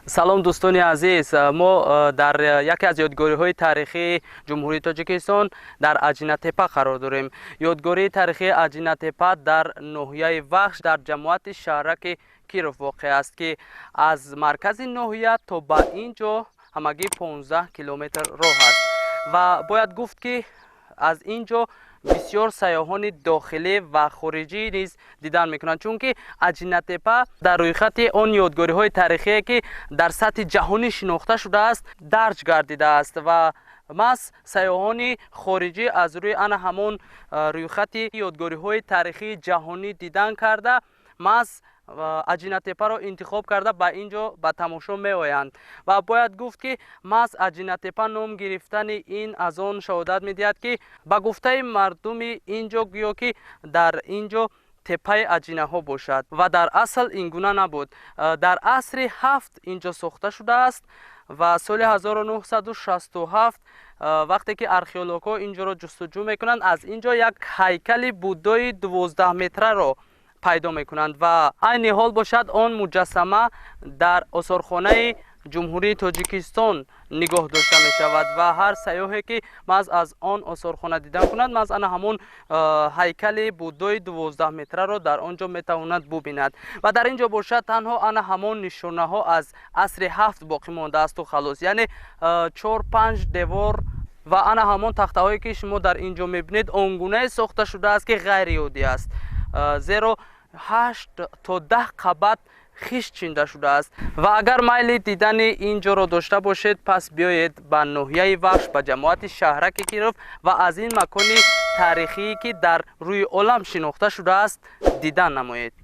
салом дӯстони азиз, мо дар яке аз ёдгориҳои таърихии ҷумҳурии Таҷикистон дар Аҷинатеппа қарор дорем. Ёдгории таърихии Аҷинатеппа дар ноҳияи Вахш дар ҷамоати шаҳраки Киров воқеъ аст, ки аз маркази ноҳия то ба ин ҷо ҳамагӣ 15 километр роҳ аст ва бояд гуфт, ки аз ин ҷо бисёр сайёҳони дохилӣ ва хориҷӣ низ дидан мекунанд, чунки Аҷинатеппа дар рӯйхати он ёдгориҳои таърихие, ки дар сатҳи ҷаҳонӣ шинохта шудааст, дарҷ гардидааст ва маҳз сайёҳони хориҷӣ аз рӯи ана ҳамон рӯйхати ёдгориҳои таърихии ҷаҳонӣ дидан карда маҳз Аҷинатеппаро интихоб карда ба ин ҷо ба тамошо меоянд ва бояд гуфт, ки маҳз Аҷинатеппа ном гирифтани ин аз он шаҳодат медиҳад, ки ба гуфтаи мардуми ин ҷо гӯё ки дар ин ҷо теппаи аҷинаҳо бошад ва дар асл ин гуна набуд. Дар асри 7 ин ҷо сохта шудааст ва соли 1967 вақте ки археологҳо ин ҷоро ҷустуҷӯ мекунанд, аз ин ҷо як ҳайкали буддои 12 метраро пайдо мекунанд ва айни ҳол бошад он муҷассама дар осорхонаи ҷумҳурии Таҷикистон нигоҳ дошта мешавад ва ҳар сайёҳе ки маҳз аз он осорхона дидан кунад, маҳз ана ҳамон ҳайкали буддои 12 метраро дар он ҷо метавонад бубинад ва дар ин ҷо бошад танҳо ана ҳамон нишонаҳо аз асри 7 боқӣ мондаасту халос, яъне 4-5 девор ва ана ҳамон тахтаҳое ки шумо дар ин ҷо мебинед он гунае сохта шудааст, ки ғайриоддӣ аст, зеро 8 то 10 қабат хишт чинда шудааст ва агар майли дидани ин ҷоро дошта бошед, пас биёед ба ноҳияи Вахш, ба ҷамоати шаҳраки Киров ва аз ин макони таърихие, ки дар рӯи олам шинохта шудааст, дидан намоед.